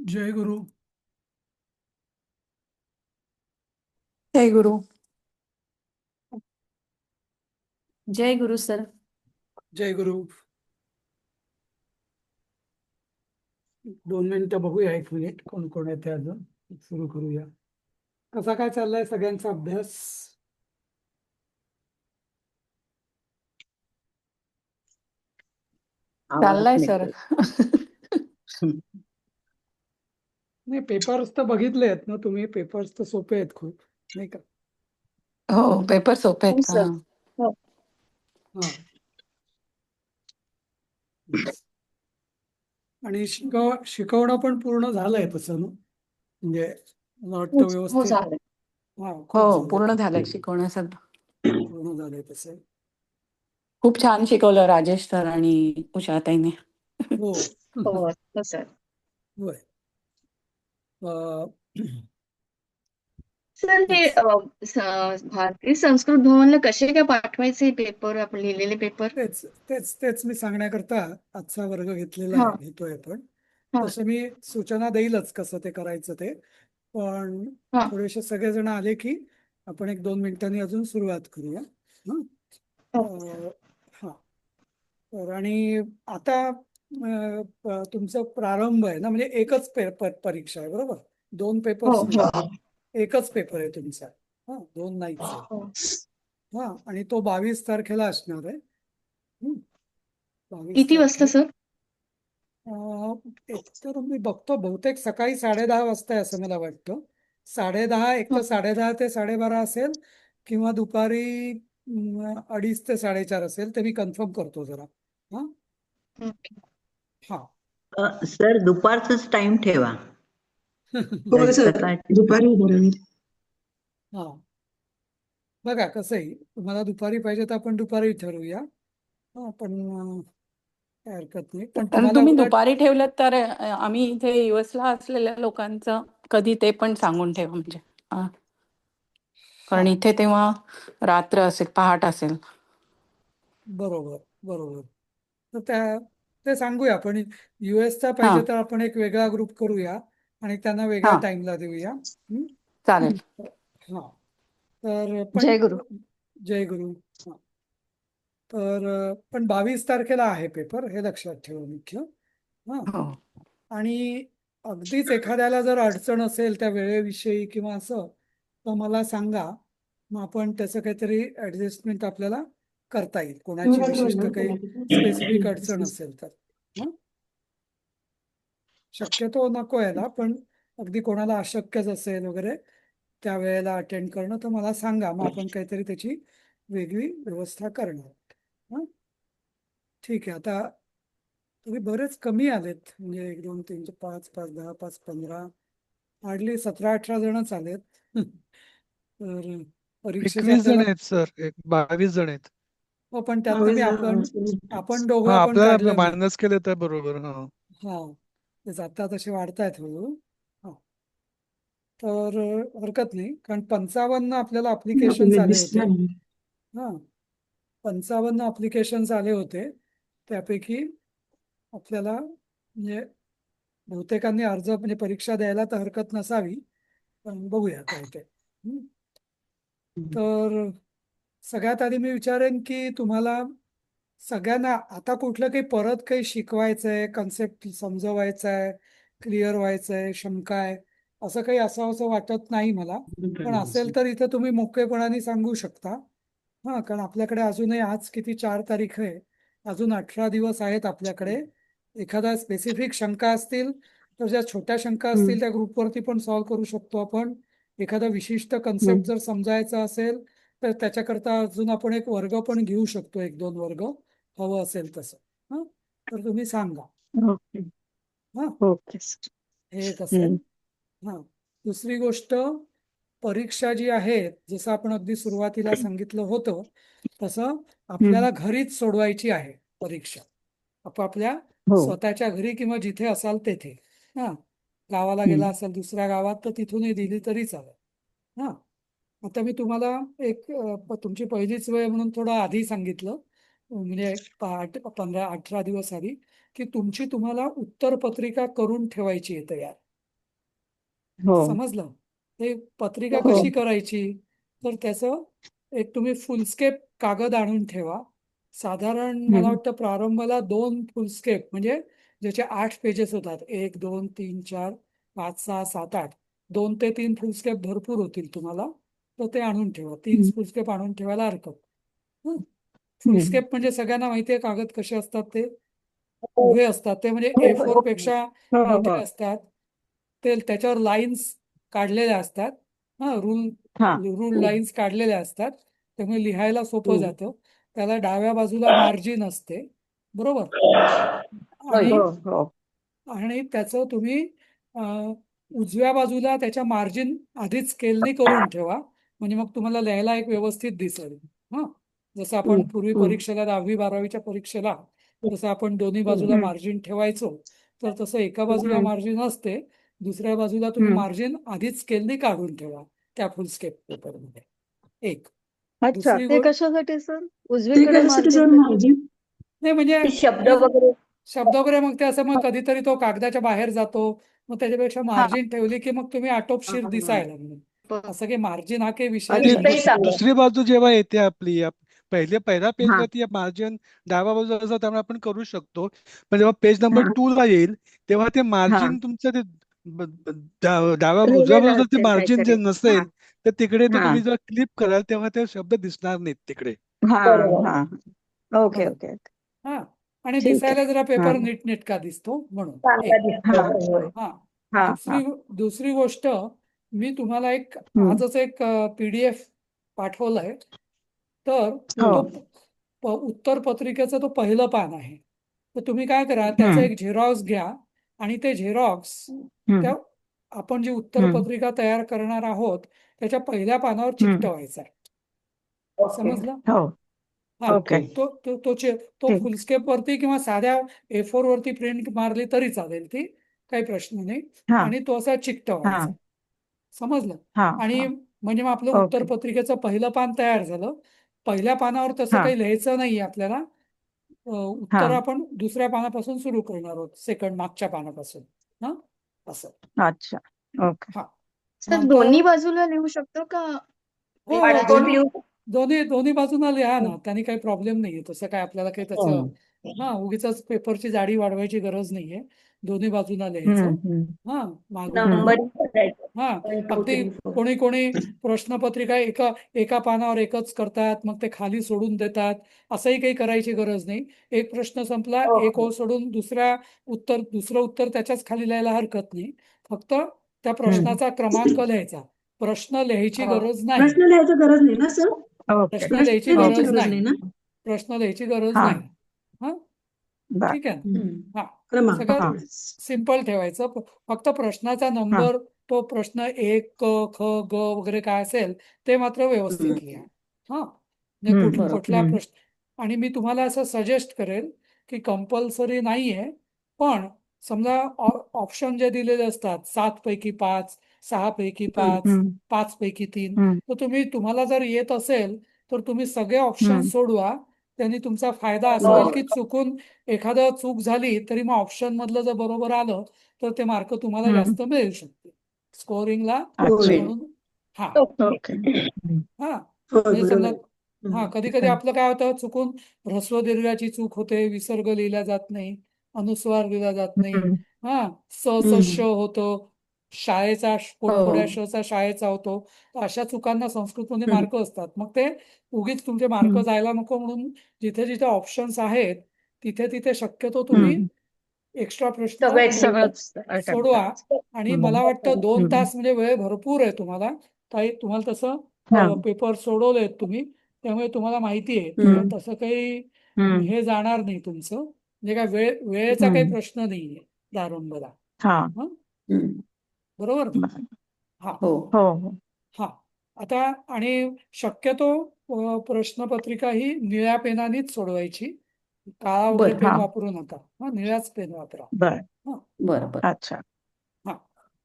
जय गुरु. जय गुरु. जय गुरु sir. जय गुरु. 2 मिनिटं बघूया, 1 minute कोण कोण येते अजून. सुरू करूया. कसा काय चाललाय सगळ्यांचा अभ्यास? आवाजच चाललाय सर. निघतोय. नाही, पेपर्स तर बघितले आहेत ना तुम्ही? पेपर्स तर सोपे आहेत खूप, नाही का? हो, पेपर सोपे हो आहेत का? सर. हो. हा. आणि शिकवणं पण पूर्ण झालंय तसं ना, म्हणजे मला वाटतं हो व्यवस्थित. झालं. हा, खूप हो, झालंय. पूर्ण झालंय शिकवणं सगळं. पूर्ण झालंय तसं. खूप छान शिकवलं राजेश सर आणि उषाताईने. हो. हो हो सर. होय. अं, सर हे तेच भारतीय संस्कृत भवनला कसे काय पाठवायचे पेपर, आपण लिहिलेले पेपर? तेच तेच तेच मी सांगण्याकरता आजचा वर्ग घेतलेला हा आहे, घेतोय आपण. हा तसं मी सूचना देईलच कसं ते करायचं ते. पण हा. थोडेसे सगळेजण आले की आपण 1-2 मिनिटांनी अजून सुरुवात करूया. हं? Okay sir. अं, हा. तर आणि आता तुमचा प्रारंभ आहे ना, म्हणजे एकच परीक्षा आहे, बरोबर? 2 हो पेपर्स हो नाही, एकच पेपर आहे तुमचा. हा, 2 नाहीच आहे. हो. हा, आणि तो 22 तारखेला असणार आहे. हं? 22 किती वाजता तारखेला. सर? एक तर मी बघतो, बहुतेक सकाळी 10:30 वाजता आहे असं मला वाटतं. 10:30, एक तर हो. 10:30 ते 12:30 असेल, किंवा दुपारी 2:30 ते 4:30 असेल. ते मी कन्फर्म करतो जरा. हा. ओके. हा. सर दुपारचाच टाइम ठेवा. हो सर, सकाळची दुपारी बरोबर. हा, बघा कसंही तुम्हाला दुपारी पाहिजे तर आपण दुपारी ठरवूया. हा, पण काही हरकत नाही, पण आणि तुम्हाला तुम्ही उलट. दुपारी ठेवलं तर आम्ही इथे युएसला असलेल्या लोकांचं कधी ते पण सांगून ठेवा म्हणजे. हा, कारण इथे तेव्हा रात्र असेल, पहाट असेल. बरोबर बरोबर. तर ते सांगूया आपण. युएसचा हा पाहिजे तर आपण एक वेगळा ग्रुप करूया आणि त्यांना वेगळ्या हा टाइमला देऊया. हं? चालेल. हा. तर पण जय गुरु. जय गुरु. हा. तर पण 22 तारखेला आहे पेपर, हे लक्षात ठेवा मुख्य. हा. हो, आणि अगदीच एखाद्याला जर अडचण असेल त्या वेळेविषयी किंवा असं, तर मला सांगा. मग आपण त्याचं काहीतरी ऍडजस्टमेंट आपल्याला करता येईल, कोणाची विशिष्ट काही स्पेसिफिक अडचण असेल तर. हं? शक्यतो नको यायला, पण अगदी कोणाला अशक्यच असेल वगैरे त्या वेळेला अटेंड करणं, तर मला सांगा, मग आपण काहीतरी त्याची वेगळी व्यवस्था करणार. हं? ठीक आहे. आता तुम्ही बरेच कमी आलेत, म्हणजे 1 2 3 5 5 10 5 15, हार्डली 17-18 जणच आलेत. तर परीक्षेचे 21 जण आपल्याला. आहेत सर, 22 जण आहेत. हो, पण त्यातनं मी आपण दोघं हा, आपण आपल्याला काढलं नाही. मायनस केले तर बरोबर. हा, हा, ते जाता तसे वाढतायत हळूहळू. हा. तर हरकत नाही, कारण 55 आपल्याला अप्लिकेशन्स आले होते. हा, 55 अप्लिकेशन्स आले होते. त्यापैकी आपल्याला म्हणजे बहुतेकांनी अर्ज, म्हणजे परीक्षा द्यायला तर हरकत नसावी, पण बघूया काय ते. हं? तर सगळ्यात आधी मी विचारेन की तुम्हाला सगळ्यांना आता कुठलं काही परत काही शिकवायचंय, कन्सेप्ट समजवायचा आहे, क्लिअर व्हायचंय, शंका आहे, असं काही असावं असं वाटत नाही मला. पण असेल तर इथं तुम्ही मोकळेपणाने सांगू शकता. हा, कारण आपल्याकडे अजूनही, आज किती, 4 तारीख आहे, अजून 18 दिवस आहेत आपल्याकडे. एखादा स्पेसिफिक शंका असतील तर, ज्या छोट्या शंका असतील त्या ग्रुपवरती पण सॉल्व्ह करू शकतो आपण. एखादा विशिष्ट कन्सेप्ट जर समजायचा असेल तर त्याच्याकरता अजून आपण एक वर्ग पण घेऊ शकतो, 1-2 वर्ग, हवं असेल तसं. हा, तर तुम्ही सांगा. ओके. हा, ओके सर. हे एक असेल. हा, दुसरी गोष्ट, परीक्षा जी आहे, जसं आपण अगदी सुरुवातीला सांगितलं होतं तसं, आपल्याला घरीच सोडवायची आहे परीक्षा. आपापल्या हो. स्वतःच्या घरी किंवा जिथे असाल तेथे. हा, गावाला गेला असाल दुसऱ्या गावात तर तिथूनही दिली तरी चालेल. हा. आता मी तुम्हाला एक तुमची पहिलीच वेळ म्हणून थोडं आधी सांगितलं, म्हणजे 15-18 दिवस आधी, की तुम्हाला उत्तरपत्रिका करून ठेवायची आहे तयार. हो समजलं? ते पत्रिका हो कशी करायची? तर त्याचं एक तुम्ही फुलस्केप कागद आणून ठेवा. साधारण मला हम्म, वाटतं प्रारंभाला 2 फुलस्केप म्हणजे ज्याचे 8 पेजेस होतात. 1, 2, 3, 4, 5, 6, 7, 8. 2 ते 3 फुलस्केप भरपूर होतील तुम्हाला. तर ते आणून ठेवा. 3 हम्म, फुलस्केप आणून ठेवायला हरकत. हं. हम्म. फुलस्केप म्हणजे सगळ्यांना माहितीये कागद कसे असतात ते हो उभे असतात. ते म्हणजे हो A4 पेक्षा हो मोठे हो असतात. ते त्याच्यावर लाईन्स काढलेल्या असतात. हा रूल हा रूल लाईन्स काढलेल्या असतात. त्यामुळे लिहायला सोपं हम्म. जातं. त्याला डाव्या बाजूला मार्जिन असते. बरोबर? होय. आणि हो हो आणि त्याचं तुम्ही अ, उजव्या बाजूला त्याच्या मार्जिन आधीच स्केलने करून ठेवा. म्हणजे मग तुम्हाला लिहायला एक व्यवस्थित दिसेल. हं. जसं हम्म, आपण पूर्वी हम्म, परीक्षेला 10वी-12वीच्या परीक्षेला जसं आपण दोन्ही बाजूला हम्म, मार्जिन ठेवायचो, तर तसं एका बाजूला हम्म, मार्जिन असते. दुसऱ्या बाजूला तुम्ही हम्म. मार्जिन आधीच स्केलने काढून ठेवा त्या फुलस्केप पेपरमध्ये. एक. अच्छा, दुसरी ते गोष्ट कशासाठी सर? ते उजवीकडे कशासाठी मार्जिन सर कधी माझी? नाही म्हणजे ते शब्द हे वगैरे शब्द वगैरे मग ते असं मग कधीतरी तो कागदाच्या बाहेर जातो. मग त्याच्यापेक्षा हा मार्जिन ठेवली की मग तुम्ही आटोपशीर हा दिसायला म्हणून. असं की मार्जिन हा काही विषय ती दिसतही नाही. चांगलं दुसरी बाजू जेव्हा येते आपली पहिल्या हा पेजवरती मार्जिन डाव्या बाजूला असं त्यामुळे आपण करू शकतो. पण जेव्हा पेज नंबर हा 2 ला येईल तेव्हा ते हा मार्जिन तुमचं ते उजव्या लिहिलेलं बाजूला ते असेल मार्जिन जे काहीतरी हा नसेल तर तिकडे तो हा तुम्ही जेव्हा क्लिक कराल तेव्हा ते शब्द दिसणार नाहीत तिकडे. हा बरोबर. हा ओके बरोबर. Okay okay. हा आणि ठीक दिसायला आहे जरा हा पेपर नीटनेटका दिसतो म्हणून. चांगला एक. हा दिसतो. होय. हा हा हा दुसरी गोष्ट मी तुम्हाला एक हम्म. आजच एक PDF पाठवलाय. तर हो तो उत्तर पत्रिकेचं तो पहिलं पान आहे. तर तुम्ही काय करा त्याचं हम्म एक झेरॉक्स घ्या आणि ते झेरॉक्स त्या हम्म आपण जी उत्तर हम्म पत्रिका तयार करणार आहोत त्याच्या पहिल्या पानावर हम्म चिकटवायचा. ओके. समजलं? हो हा ओके तो ठीक फुलस्केप वरती किंवा साध्या A4 वरती प्रिंट मारली तरी चालेल ती काही प्रश्न नाही. हा आणि तो असा हा चिकटवायचा. समजलं? हा आणि हा म्हणजे मग आपलं उत्तर ओके पत्रिकेचं पहिलं पान तयार झालं. पहिल्या पानावर तसं हा काही लिहायचं नाहीये आपल्याला. हा उत्तर आपण दुसऱ्या पानापासून सुरू करणार आहोत. सेकंड मागच्या पानापासून. हा असं. अच्छा ओके हा सर नंतर दोन्ही बाजूला लिहू शकतो का हो पाठवून लिहू शकतो? दोन्ही बाजूना लिहा ना. त्यांनी काही प्रॉब्लेम नाहीये. तसं काय आपल्याला काही त्याचं उगीचच पेपरची जाडी वाढवायची गरज नाहीये. दोन्ही बाजूना लिहायचं. हम्म हा मागून हम्म पुढे. नंबरिंग करायचं. हा 1 2 अगदी 3 4. कोणी कोणी प्रश्नपत्रिका एका पानावर एकच करतात. मग ते खाली सोडून देतात. असंही काही करायची गरज नाही. एक प्रश्न संपला एक ओळ ओके. सोडून दुसरं उत्तर त्याच्याच खाली लिहायला हरकत नाही. फक्त त्या हम्म प्रश्नाचा क्रमांक लिहायचा. प्रश्न लिहायची हो. गरज नाही. प्रश्न लिहायची गरज नाही ना सर? ओके प्रश्न लिहायची प्रश्न लिहायची गरज गरज नाही. नाही ना? प्रश्न लिहायची गरज हा नाही. हा बर ठीक आहे ना? हम्म. हा क्रमांक सगळ्यात हा तेवढाच. सिंपल ठेवायचं. फक्त प्रश्नाचा हा नंबर तो प्रश्न 1 क ख ग वगैरे काय असेल ते मात्र व्यवस्थित लिहा. हा म्हणजे कुठला हम्म प्रश्न. आणि मी तुम्हाला असं सजेस्ट करेल की कंपल्सरी नाहीये. पण समजा ऑप्शन जे दिलेले असतात 7 पैकी 5, 6 पैकी 5, हम्म 5 पैकी 3. हम्म तर तुम्हाला जर येत असेल तर तुम्ही सगळे ऑप्शन हम्म सोडवा. त्यांनी तुमचा फायदा असा होईल की हो. चुकून एखादं चूक झाली तरी मग ऑप्शन मधलं जर बरोबर आलं तर ते मार्क तुम्हाला हम्म जास्त मिळू शकते स्कोरिंगला. अच्छा होय. म्हणून हा ओके हम्म हा होय म्हणजे बरोबर समजा आहे. कधी कधी आपलं काय होतं चुकून ह्रस्व दीर्घाची चूक होते. विसर्ग लिहिला जात नाही. अनुस्वार लिहिला जात नाही. हम्म हा श हम्म. होतं. शाळेचा हो पोटपुऱ्या शचा शाळेचा होतो. तर अशा चुकांना संस्कृतमध्ये हम्म. मार्क असतात. मग ते उगीच तुमचे मार्क हम्म जायला नको म्हणून जिथे जिथे ऑप्शन्स आहेत तिथे तिथे शक्यतो तुम्ही हम्म एक्स्ट्रा प्रश्न सगळं सगळंच अटेम्प्ट सोडवा. करायचं आणि हम्म मला वाटतं 2 हम्म तास म्हणजे वेळ भरपूर आहे तुम्हाला. ताई तुम्हाला तसं हा पेपर सोडवलेत तुम्ही. त्यामुळे तुम्हाला माहिती आहे. तर हम्म. तसं काही हम्म हे जाणार नाही तुमचं. म्हणजे काय वेळेचा काही हम्म प्रश्न नाहीये प्रारंभला. हा हं? हम्म. बरोबर ना? बर. हा हो. हो हो हा आता आणि शक्यतो प्रश्नपत्रिका ही निळ्या पेनानेच सोडवायची. काळा वगैरे बरं. पेन हा वापरू नका. निळाच पेन वापरा. बर हं. बरं बरं. अच्छा हा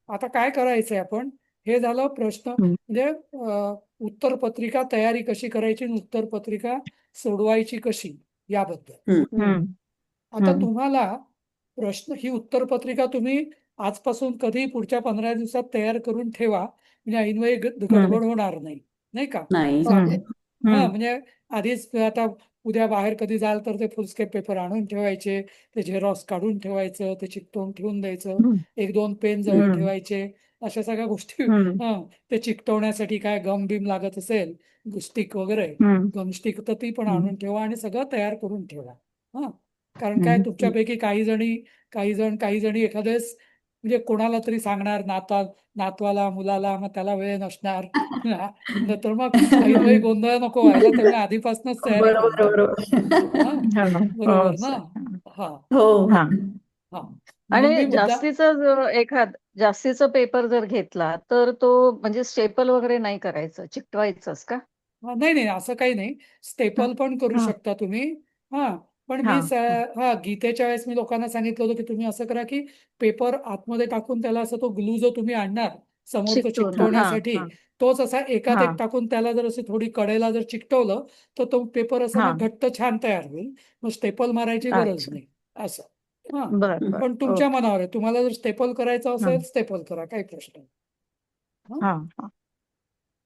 आता काय करायचंय आपण. हे झालं प्रश्न हम्म म्हणजे उत्तर पत्रिका तयारी कशी करायची आणि उत्तर पत्रिका सोडवायची कशी याबद्दल. हम्म. हम्म आता हम्म तुम्हाला ही उत्तर पत्रिका तुम्ही आजपासून कधी पुढच्या 15 दिवसात तयार करून ठेवा, म्हणजे ऐनवेळी हम्म. गडबड होणार नाही, नाही का? नाही. चालेल. हम्म. हा, म्हणजे आधीच आता उद्या बाहेर कधी जाल तर ते फुलस्केप पेपर आणून ठेवायचे, ते झेरॉक्स काढून ठेवायचं, ते चिकटवून ठेवून द्यायचं, हम्म. 1-2 पेन जवळ हम्म. ठेवायचे, अशा सगळ्या गोष्टी. हम्म. हा, ते चिकटवण्यासाठी काय गम बिम लागत असेल, स्टिक वगैरे, हम्म. गम स्टिक, तर ती पण हम्म. आणून ठेवा आणि सगळं तयार करून ठेवा. हा, कारण काय हम्म. तुमच्यापैकी काही जणी एखाद्या वेळेस म्हणजे कोणाला तरी सांगणार, नातवाला, मुलाला, मग त्याला वेळ नसणार. तर मग ऐनवेळी गोंधळ नको व्हायला, त्यामुळे आधीपासूनच तयारी करून बरोबर ठेवा. हा, हो, हो बरोबर ना? सर. हा हो. हा. हा, म्हणून मी आणि मुद्दा जास्तीचा पेपर जर घेतला तर तो म्हणजे स्टेपल वगैरे नाही करायचं, चिकटवायचंच का? नाही नाही, असं काही नाही. स्टेपल पण करू हा. शकता तुम्ही. हा, पण हा. गीतेच्या वेळेस मी लोकांना सांगितलं होतं की तुम्ही असं करा की पेपर आतमध्ये टाकून त्याला असं तो ग्लू जो तुम्ही आणणार समोरचं चिकटवून. हा चिकटवण्यासाठी, हा तोच असा एकात हा. एक टाकून त्याला जर अशी थोडी कडेला जर चिकटवलं तर तो पेपर असा हा. मग घट्ट छान तयार होईल. मग स्टेपल मारायची गरज अच्छा. नाही असं. हा, बर बर. पण तुमच्या ओके. मनावर आहे. तुम्हाला जर स्टेपल करायचं असेल हम्म. स्टेपल करा, काही प्रश्न नाही. हा, हा. हा.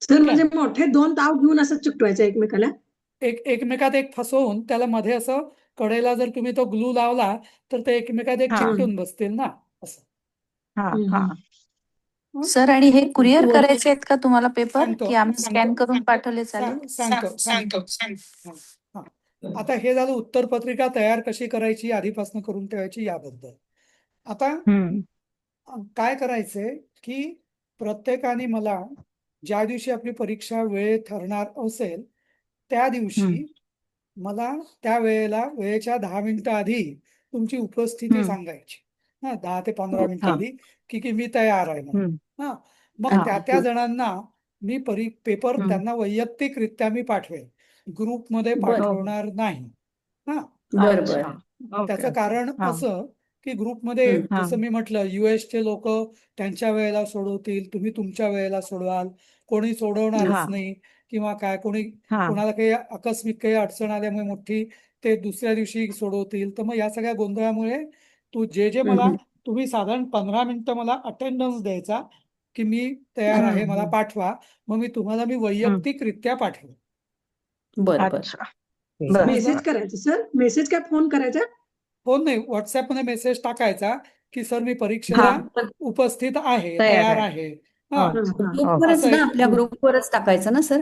सर ठीक म्हणजे आहे. मोठे 2 ताव घेऊन असं चिकटवायचं एकमेकाला. एकमेकात एक फसवून त्याला मध्ये असं कडेला जर तुम्ही तो ग्लू लावला तर ते एकमेकात एक हा. चिकटून बसतील ना, असं. हा. हम्म, हा. हम्म. हं? सर, आणि हे कुरिअर वर- करायचे आहेत का तुम्हाला पेपर, सांगतो की आम्ही स्कॅन सांगतो करून पाठवले चालेल? सांगतो. हा. आता हे झालं उत्तरपत्रिका तयार कशी करायची, आधीपासून करून ठेवायची याबद्दल. आता हम्म. काय करायचंय की प्रत्येकाने मला ज्या दिवशी आपली परीक्षा वेळ ठरणार असेल त्या दिवशी हम्म. मला त्या वेळेच्या 10 मिनिटं आधी तुमची उपस्थिती हम्म. सांगायची. 10 ते 15 मिनिटं हा. आधी की मी तयार आहे म्हणून. हम्म. हा, मग हा. त्या जणांना मी पेपर हम्म. त्यांना वैयक्तिकरित्या मी पाठवेल, ग्रुपमध्ये बर. पाठवणार नाही. हा, बर अच्छा. बर. ओके त्याचं ओके. कारण हा. असं की ग्रुपमध्ये हा. जसं मी म्हटलं युएसचे लोक त्यांच्या वेळेला सोडवतील, तुम्ही तुमच्या वेळेला सोडवाल, कोणी सोडवणारच हा. नाही किंवा काय हा. कोणाला काही आकस्मिक काही अडचण आल्यामुळे मोठी ते दुसऱ्या दिवशी सोडवतील. तर मग या सगळ्या गोंधळामुळे जे मला तुम्ही साधारण 15 मिनिटं मला अटेंडन्स द्यायचा की मी तयार आहे, मला हम्म. पाठवा. मग मी हम्म. वैयक्तिकरित्या पाठवेन. बर बर. अच्छा. बर. मेसेज करायचं सर, मेसेज काय फोन करायचा? फोन नाही, व्हॉट्सअपमध्ये मेसेज टाकायचा की सर मी हा. परीक्षेला उपस्थित आहे, तयार आहे. हा, हा, हा. ग्रुपवरच असं ना, एक आपल्या ग्रुपवरच टाकायचं ना सर?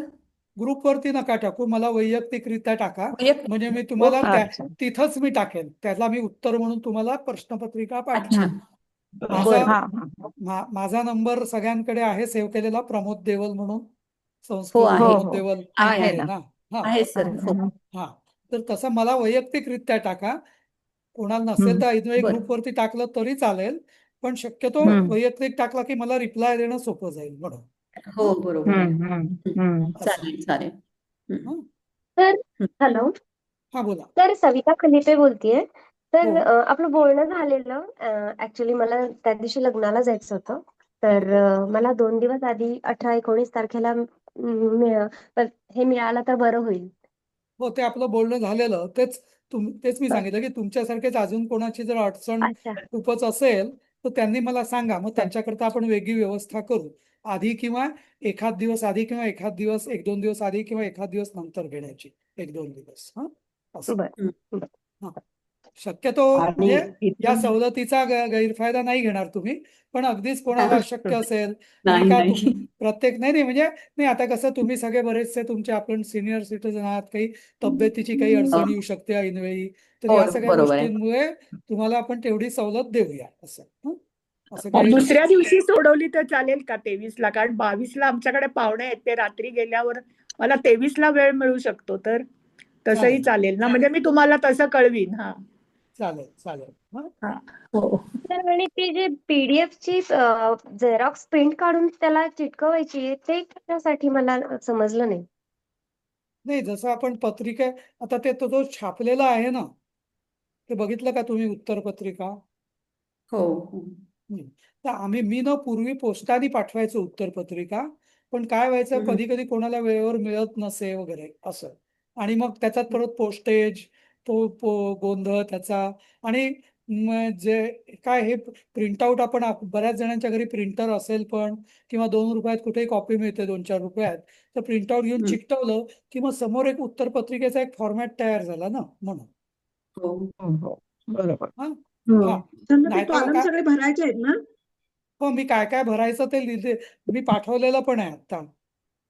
ग्रुपवरती नका टाकू, मला वैयक्तिकरित्या टाका. वैयक्तिक. म्हणजे मी तुम्हाला ओके. अच्छा. तिथंच मी टाकेन, त्याला मी उत्तर म्हणून तुम्हाला प्रश्नपत्रिका अच्छा. पाठवेन. माझा बर. हा. हा. माझा नंबर सगळ्यांकडे आहे सेव्ह केलेला, प्रमोद देवल म्हणून, हो, संस्कृत आहे. हो प्रमोद हो. देवल आहे आहे ना. ना. हा आहे सर. हो. हम्म. हा, तर तसं मला वैयक्तिकरित्या टाका. कोणाला नसेल हम्म. तर ऐनवेळी बर. ग्रुपवरती टाकलं तरी चालेल, पण शक्यतो हम्म. वैयक्तिक टाकला की मला रिप्लाय देणं सोपं जाईल म्हणून. हो, बरोबर आहे. हम्म. हम्म. असं. चालेल चालेल. हं? तर हॅलो, हा, बोला. तर सविता खलिते बोलतेय. तर हो. आपलं बोलणं झालेलं, ऍक्च्युली मला त्या दिवशी लग्नाला जायचं होतं. तर मला 2 दिवस आधी 18-19 तारखेला हे मिळालं तर बरं होईल. हो, ते आपलं बोलणं झालेलं, तेच मी सांगितलं की तुमच्यासारखेच अजून कोणाची जर अडचण अच्छा. खूपच असेल तर त्यांनी मला सांगा, मग तर त्यांच्याकरता आपण वेगळी व्यवस्था करू. आधी किंवा एखाद दिवस आधी किंवा एखाद दिवस 1-2 दिवस आधी किंवा एखाद दिवस नंतर घेण्याची, 1-2 दिवस. हा, असं. बरं. हा, शक्यतो म्हणजे या सवलतीचा गैरफायदा नाही घेणार तुम्ही, पण अगदीच कोणाला शक्य असेल आणि नाही का नाही. प्रत्येक नाही म्हणजे नाही, आता कसं तुम्ही सगळे बरेचसे तुमचे आपण सिनियर सिटीजन आहात, काही तब्येतीची काही अडचण येऊ शकते ऐनवेळी, तर हो, या सगळ्या बरोबर आहे. गोष्टींमुळे तुम्हाला आपण तेवढी सवलत देऊया असं. असं काही दुसऱ्या दिवशी सोडवली तर चालेल का 23ला? कारण 22ला आमच्याकडे पाहुणे आहेत, ते रात्री गेल्यावर मला 23ला वेळ मिळू शकतो, तर तसंही चालेल ना? म्हणजे मी तुम्हाला तसं कळवीन. हा, चालेल. हा. हो. तर आणि ती जी पीडीएफची झेरॉक्स प्रिंट काढून त्याला चिटकवायची आहे, ते कशासाठी मला समजलं नाही. नाही, जसं आपण पत्रिका आता ते तो जो छापलेला आहे ना, ते बघितलं का तुम्ही उत्तरपत्रिका? हो. तर मी ना पूर्वी पोस्टाने पाठवायचो उत्तरपत्रिका, पण काय व्हायचं कधी कधी कोणाला वेळेवर मिळत नसे वगैरे असं, आणि मग त्याच्यात परत पोस्टेज, तो गोंधळ त्याचा, आणि जे काय हे प्रिंटआउट आपण बऱ्याच जणांच्या घरी प्रिंटर असेल पण किंवा 2 रुपयात कुठेही कॉपी मिळते 2-4 रुपयात, तर प्रिंटआउट घेऊन हम्म. चिकटवलं की मग समोर एक उत्तरपत्रिकेचा एक फॉर्मॅट तयार झाला ना म्हणून. हो बरोबर. हा हो. हा तर मग ते नाहीतर कॉलम काय सगळे भरायचे आहेत ना? हो मी काय काय भरायचं ते लिहिले, मी पाठवलेलं पण आहे आता.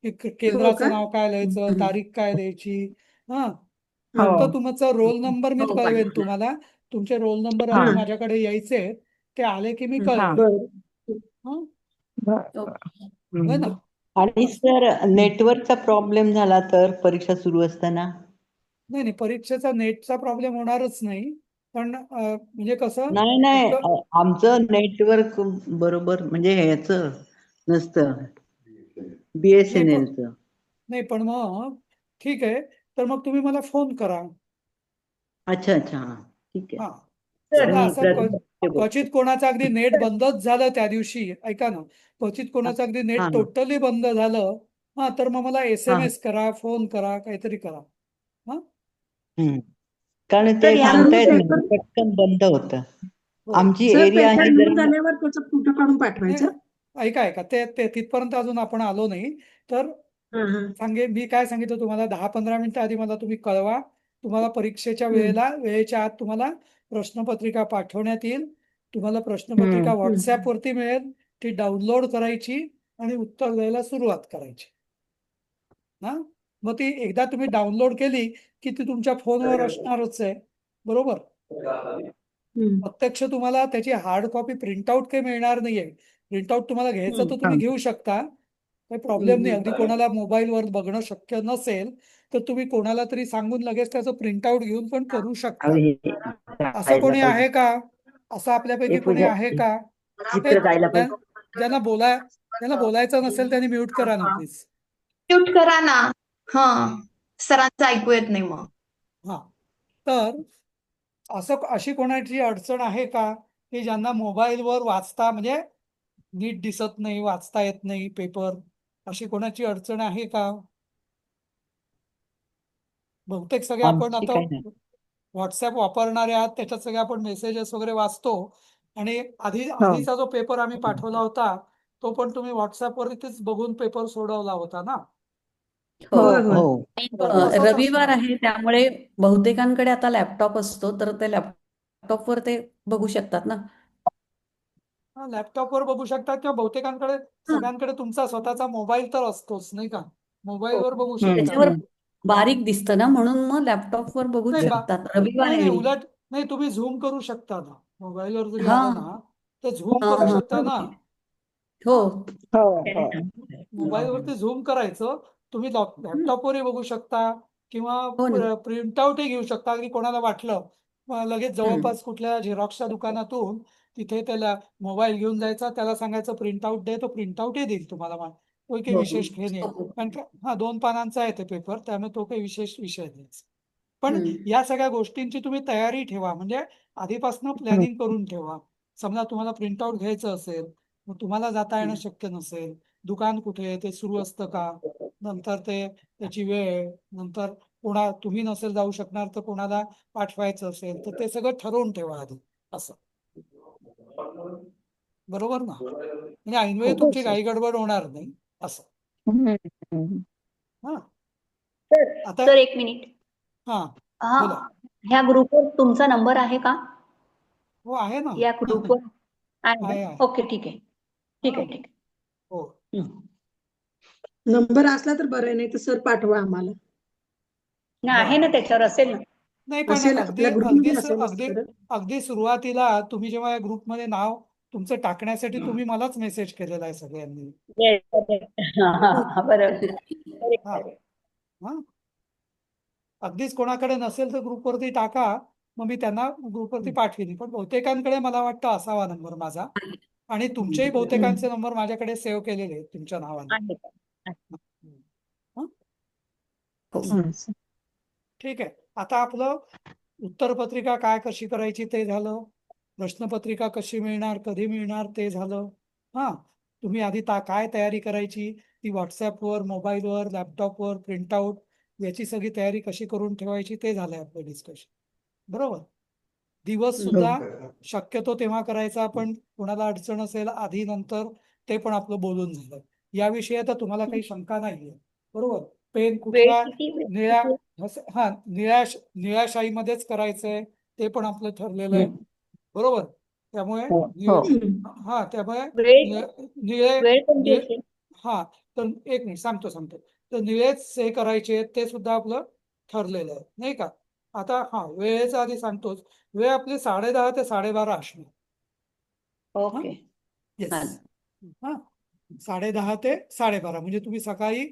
की हो का? केंद्राचं नाव काय लिहायचं, हम्म. तारीख काय द्यायची. हा हो फक्त तुमचा रोल नंबर मी हो, कळवेन पाठवा. तुम्हाला. तुमचे रोल नंबर हा अजून माझ्याकडे यायचे आहेत. ते आले की मी हा कळवेन. बरं. हा बरं ओके. होय ना. आणि असं. सर नेटवर्कचा प्रॉब्लेम झाला तर परीक्षा सुरू असताना नाही नाही परीक्षेचा नेटचा प्रॉब्लेम होणारच नाही. पण म्हणजे कसं नाही नाही एक आमचं नेटवर्क बरोबर म्हणजे ह्याचं नसतं BSNLचं. नाही पण मग ठीक आहे. तर मग तुम्ही मला फोन करा. अच्छा अच्छा हा ठीक आहे. हा तर समजा मी असं बघते. क्वचित कोणाचं अगदी नेट बंदच झालं त्या दिवशी, ऐका ना, क्वचित कोणाचं अगदी हा नेट टोटली बंद झालं, हा तर मग मला हा SMS करा, फोन करा, काहीतरी करा. हा हम्म. कारण तर ते या सांगता येत पेपर नाही पटकन बंद होतं. हो आमची सर एरिया पेपर आहे लिहून जरा झाल्यावर त्याचा फोटो काढून नाही, पाठवायचा? ऐका ऐका ते ते तिथपर्यंत अजून आपण आलो नाही. तर हा हा मी काय सांगितलं तुम्हाला, 10-15 मिनिटं आधी मला तुम्ही कळवा. तुम्हाला परीक्षेच्या हम्म. वेळेच्या आत तुम्हाला प्रश्नपत्रिका पाठवण्यात येईल. तुम्हाला प्रश्नपत्रिका हम्म. व्हॉट्सॲपवरती मिळेल. ती डाउनलोड करायची आणि उत्तर द्यायला सुरुवात करायची. हा मग ती एकदा तुम्ही डाउनलोड केली की ती तुमच्या फोनवर असणारच आहे. बरोबर. हम्म. प्रत्यक्ष तुम्हाला त्याची हार्ड कॉपी प्रिंटआउट काही मिळणार नाहीये. प्रिंटआउट तुम्हाला घ्यायचं तर हम्म. तुम्ही घेऊ शकता. काही प्रॉब्लेम नाही. अगदी कोणाला मोबाईलवर बघणं शक्य नसेल तर तुम्ही कोणाला तरी सांगून लगेच त्याचं प्रिंटआउट घेऊन पण करू शकता. असं कोणी आहे का? असं आपल्यापैकी कोणी आहे का? हे ज्यांना बोलायचं नसेल त्यांनी म्यूट करा ना प्लीज. म्यूट करा ना. हा सरांचं ऐकू येत नाही मग. हा तर अशी कोणाची अडचण आहे का की ज्यांना मोबाईलवर वाचता म्हणजे नीट दिसत नाही, वाचता येत नाही पेपर, अशी कोणाची अडचण आहे का? बहुतेक सगळे आपण आमची आता काय नाही. व्हॉट्सॲप वापरणारे आहात, त्याच्यात सगळे आपण मेसेजेस वगैरे वाचतो. आणि हो आधीचा जो पेपर आम्ही पाठवला होता तो पण तुम्ही व्हॉट्सॲपवरतीच बघून पेपर सोडवला होता ना. हो. होय होय. हो आणि तसंच रविवार असणार. आहे त्यामुळे बहुतेकांकडे आता लॅपटॉप असतो, तर ते लॅपटॉपवर ते बघू शकतात ना. लॅपटॉपवर बघू शकता किंवा बहुतेकांकडे सगळ्यांकडे तुमचा स्वतःचा मोबाईल तर असतोच नाही का. मोबाईलवर बघू शकता. त्याच्यावर बारीक दिसतं ना, म्हणून मग लॅपटॉपवर बघूच नाही शकतात. रविवार नाही आहे. नाही उलट नाही, तुम्ही झूम करू शकता ना. मोबाईलवर जरी हा आलं ना तर झूम हा करू हा शकता ना. हो. हो हो मोबाईलवरती झूम करायचं. तुम्ही लॅपटॉपवरही बघू शकता किंवा हो ना. प्रिंटआउटही घेऊ शकता. अगदी कोणाला वाटलं लगेच जवळपास कुठल्या झेरॉक्सच्या दुकानातून तिथे त्याला मोबाईल घेऊन जायचा, त्याला सांगायचं प्रिंटआउट दे, तो प्रिंटआउटही देईल तुम्हाला. तो काही हो विशेष हे नाही. हो. कारण का 2 पानांचा आहे ते पेपर, त्यामुळे तो काही विशेष विषय नाही. पण हम्म. या सगळ्या गोष्टींची तुम्ही तयारी ठेवा. म्हणजे आधीपासून प्लॅनिंग करून ठेवा. समजा तुम्हाला प्रिंटआउट घ्यायचं असेल, मग तुम्हाला जाता येणं शक्य नसेल, दुकान कुठे आहे, ते सुरू असतं का, नंतर त्याची वेळ, नंतर तुम्ही नसेल जाऊ शकणार तर कोणाला पाठवायचं असेल तर ते सगळं ठरवून ठेवा आधी. असं बरोबर ना. म्हणजे ऐनवेळी हो तुमची सर. घाई गडबड होणार नाही असं. हम्म, हम्म. हा सर आता सर एक मिनिट. हा हा बोला. ह्या ग्रुपवर तुमचा नंबर आहे का? हो आहे ना. या ग्रुपवर आहे आहे ना? आहे. ओके ठीक आहे. ठीक आहे हा. ठीक आहे. हो नंबर असला तर बरं आहे, नाही तर सर पाठवा आम्हाला. नाही आहे ना त्याच्यावर असेल ना. नाही पण असेल अगदी आपल्या अगदी ग्रुपमध्ये असेल अगदी सर. अगदी सुरुवातीला तुम्ही जेव्हा या ग्रुपमध्ये नाव तुमचं टाकण्यासाठी तुम्ही मलाच मेसेज केलेला आहे सगळ्यांनी. Yes, yes. हा, बरोबर. हा हा अगदीच कोणाकडे नसेल तर ग्रुपवरती टाका, मग मी त्यांना ग्रुपवरती पाठवीन. पण बहुतेकांकडे मला वाटतं असावा नंबर माझा. आणि तुमचेही बहुतेकांचे नंबर माझ्याकडे सेव्ह केलेले आहेत तुमच्या नावाने. आहे का? हं? हो. हम्म. ठीक आहे. आता आपलं उत्तरपत्रिका कशी करायची ते झालं. प्रश्नपत्रिका कशी मिळणार, कधी मिळणार ते झालं. हा तुम्ही आधी काय तयारी करायची ती व्हॉट्सॲपवर, मोबाईलवर, लॅपटॉपवर, प्रिंटआउट याची सगळी तयारी कशी करून ठेवायची ते झालंय आपलं डिस्कशन. बरोबर. दिवस सुद्धा शक्यतो तेव्हा करायचा, पण कोणाला अडचण असेल आधी नंतर ते पण आपलं बोलून झालं. याविषयी आता तुम्हाला काही शंका नाहीये, बरोबर? पेन वेळ कुठल्या किती निळ्या निळ्या शाईमध्येच करायचंय ते पण आपलं ठरलेलं आहे, बरोबर? त्यामुळे त्यामुळे वेळ निळे वेळ कोणती असेल? हा तर एक मिनिट सांगतो. तर निळेच हे करायचे ते सुद्धा आपलं ठरलेलं आहे, नाही का? आता वेळेचा आधी सांगतोच. वेळ आपली 10:30 ते 12:30 असणार. ओके. येस. चालेल. 10:30 ते 12:30 म्हणजे तुम्ही सकाळी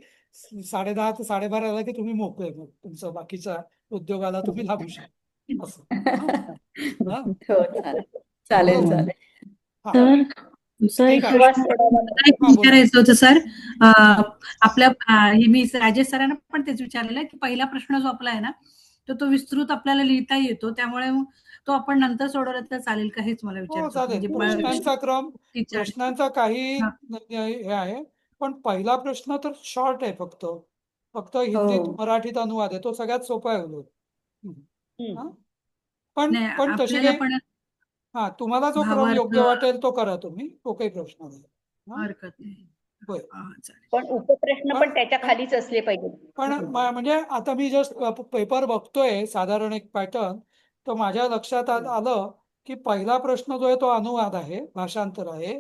10:30 ते 12:30 आला की तुम्ही मोकळे, मग तुमचं बाकीच्या उद्योगाला तुम्ही लागू शकता असं. हा? हो, चालेल बरोबर. चालेल. हा. सर ठीक एक आहे. सुहास प्रश्न थोडा मला एक हा, बोला. विचारायचं होतं सर. आपल्या हे मी राजेश सरांना पण तेच विचारलेलं आहे की पहिला प्रश्न जो आपला आहे ना तो विस्तृत आपल्याला लिहिता येतो, त्यामुळे तो आपण नंतर सोडवला तर चालेल का, हेच मला हो, विचारायचं होतं. चालेल. म्हणजे प्रश्नांचा काही हा. हे आहे, पण पहिला प्रश्न तर शॉर्ट आहे, फक्त हिंदीत हो. मराठीत अनुवाद आहे, तो सगळ्यात सोपा आहे उलट. हा? पण नाही, पण तशी आपल्याला काही पण तुम्हाला जो क्रम भावार्थ योग्य वाटेल तो करा तुम्ही, तो काही प्रश्न नाही. हरकत नाही. होय. चालेल. पण उपप्रश्न पण त्याच्या खालीच असले पाहिजे. पण म्हणजे आता मी जस्ट पेपर बघतोय साधारण एक पॅटर्न, तर माझ्या लक्षात आलं की पहिला प्रश्न जो आहे तो अनुवाद आहे, भाषांतर आहे.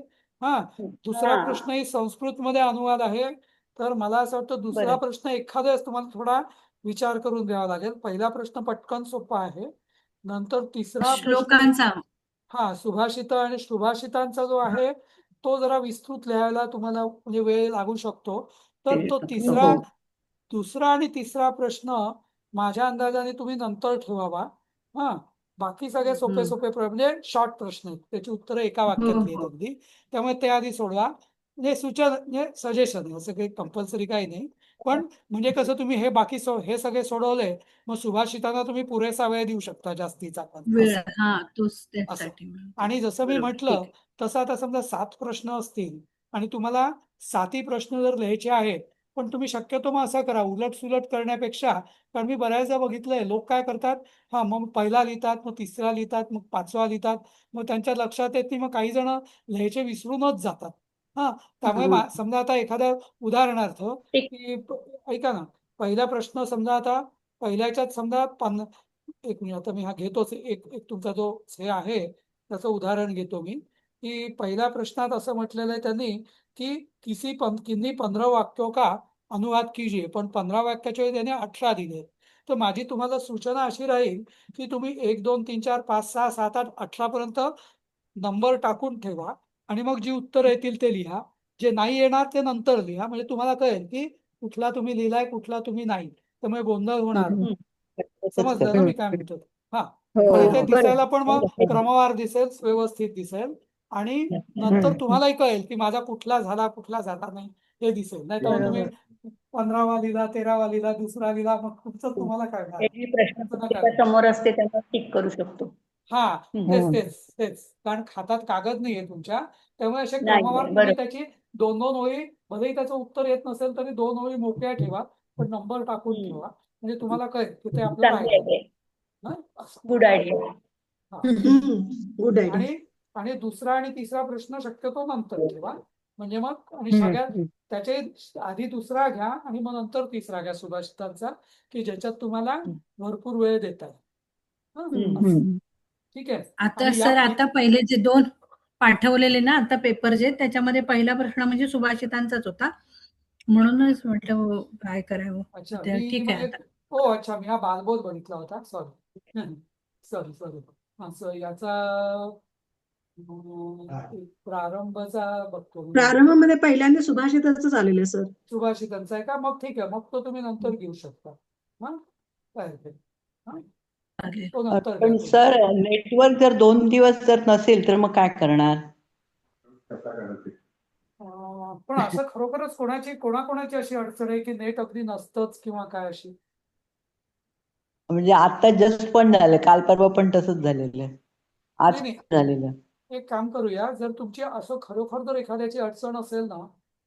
दुसरा प्रश्नही संस्कृतमध्ये अनुवाद आहे. तर मला असं वाटतं दुसरा बरं. प्रश्न एखाद्या तुम्हाला थोडा विचार करून द्यावा लागेल. पहिला प्रश्न पटकन सोपा आहे. नंतर तिसरा प्रश्न श्लोकांचा सुभाषित आणि सुभाषितांचा जो आहे तो जरा विस्तृत लिहायला तुम्हाला म्हणजे वेळ लागू शकतो. तर तो दुसरा आणि तिसरा प्रश्न माझ्या अंदाजाने तुम्ही नंतर ठेवावा. बाकी सगळे सोपे म्हणजे शॉर्ट प्रश्न आहेत, त्याची उत्तरं एका वाक्यातली आहेत अगदी. त्यामुळे ते आधी सोडवा. म्हणजे म्हणजे सजेशन आहे, असं काही कंपल्सरी काही नाही. पण म्हणजे कसं तुम्ही हे सगळे सोडवले, मग सुभाषितांना तुम्ही पुरेसा वेळ देऊ शकता जास्तीचा पण वेळ. असं. त्यासाठी आणि जसं मी म्हटलं तसं आता समजा 7 प्रश्न असतील आणि तुम्हाला 7ही प्रश्न जर लिहायचे आहेत, पण तुम्ही शक्यतो मग असं करा, उलट सुलट करण्यापेक्षा, कारण मी बऱ्याचदा बघितलंय लोक काय करतात, मग पहिला लिहितात, मग तिसरा लिहितात, मग 5वा लिहितात, मग त्यांच्या लक्षात येत नाही, मग काही जण लिहायचे विसरूनच जातात. त्यामुळे समजा आता एखाद्या उदाहरणार्थ की ऐका ना, पहिला प्रश्न समजा आता पहिल्याच्यात समजा एक मिनिट, आता मी घेतोच एक तुमचा जो हे आहे त्याचं उदाहरण घेतो मी, की पहिल्या प्रश्नात असं म्हटलेलं आहे त्यांनी की किन्हीं 15 वाक्यों का अनुवाद कीजिए, पण 15 वाक्याच्या वेळी त्यांनी 18 दिले. तर माझी तुम्हाला सूचना अशी राहील की तुम्ही 1 2 3 4 5 6 7 8 18 पर्यंत नंबर टाकून ठेवा आणि मग जी उत्तर येतील ते लिहा. जे नाही येणार ते नंतर लिहा, म्हणजे तुम्हाला कळेल की कुठला तुम्ही लिहिलाय, कुठला तुम्ही नाही. त्यामुळे गोंधळ होणार नाही. समजलं ना मी काय म्हणतो? आणि ते दिसायला पण मग क्रमवार दिसेल, व्यवस्थित दिसेल आणि नंतर तुम्हालाही कळेल की माझा कुठला झाला नाही हे दिसेल. नाही तर तुम्ही 15वा लिहिला, 13वा लिहिला, दुसरा लिहिला, मग तुमचं तुम्हाला काय प्रश्न समोर असते त्यांना टिक करू शकतो. तेच कारण हातात कागद नाहीये तुमच्या, त्यामुळे असे क्रमवार तुम्ही त्याची 2-2 ओळी, भलेही त्याचं उत्तर येत नसेल तरी 2 ओळी मोकळ्या ठेवा, पण नंबर टाकून ठेवा, म्हणजे तुम्हाला कळेल की ते आपलं गुड आयडिया. Good idea. आणि दुसरा आणि तिसरा प्रश्न शक्यतो नंतर ठेवा, म्हणजे मग आणि सगळ्यात त्याचे आधी दुसरा घ्या आणि मग नंतर तिसरा घ्या सुभाषितांचा, की ज्याच्यात तुम्हाला भरपूर वेळ देता येईल. ठीक आहे. आता सर, आता पहिले जे 2 पाठवलेले ना आता पेपर जे, त्याच्यामध्ये पहिला प्रश्न म्हणजे सुभाषितांचाच होता, म्हणूनच म्हटलं काय करावं. ठीक आहे. अच्छा, मी हा बालबोध बघितला होता, सॉरी. याचा प्रारंभचा बघतो. प्रारंभामध्ये पहिल्यांदा सुभाषितांचं आलेलं आहे सर. सुभाषितांचा आहे का? मग ठीक आहे, मग तो तुम्ही नंतर घेऊ शकता. पण सर, नेटवर्क जर 2 दिवस जर नसेल तर मग काय करणार? पण असं खरोखरच कोणाकोणाची अशी अडचण आहे की नेट अगदी नसतंच किंवा काय अशी? म्हणजे आता जस्ट पण झालं, काल परवा पण तसंच झालेलं आहे, आज नाही. झालेलं. एक काम करूया, जर तुमची असं खरोखर जर एखाद्याची अडचण असेल ना,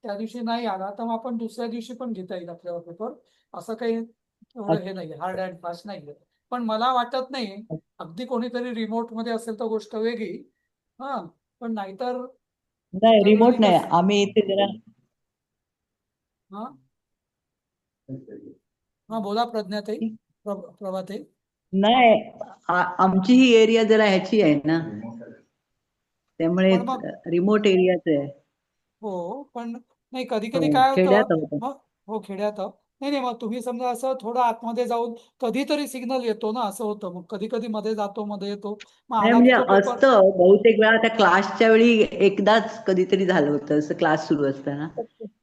त्या दिवशी नाही आला तर मग आपण दुसऱ्या दिवशी पण घेता येईल आपल्याला पेपर. असं काही एवढं हे नाहीये, हार्ड अँड फास्ट नाहीये. पण मला वाटत नाही, अगदी कोणीतरी रिमोट मध्ये असेल तर गोष्ट वेगळी. हा, पण नाहीतर नाही, रिमोट जनरली नाही, कसं. आम्ही इथे जरा हा हा, बोला प्रज्ञाताई, प्रभाताई. नाही, आमची ही एरिया जरा ह्याची आहे ना, त्यामुळे पण मग रिमोट एरियाच आहे. हो, पण नाही, कधी कधी हो, काय खेड्यात होतं होतं. मग. हो, खेड्यात नाही नाही, मग तुम्ही समजा असं थोडं आतमध्ये जाऊन कधीतरी सिग्नल येतो ना, असं होतं. मग कधी कधी मध्ये जातो, मध्ये येतो, मग नाही आला म्हणजे की तो पेपर. असतं बहुतेक वेळा त्या क्लासच्या वेळी एकदाच कधीतरी झालं होतं असं, क्लास सुरू असताना.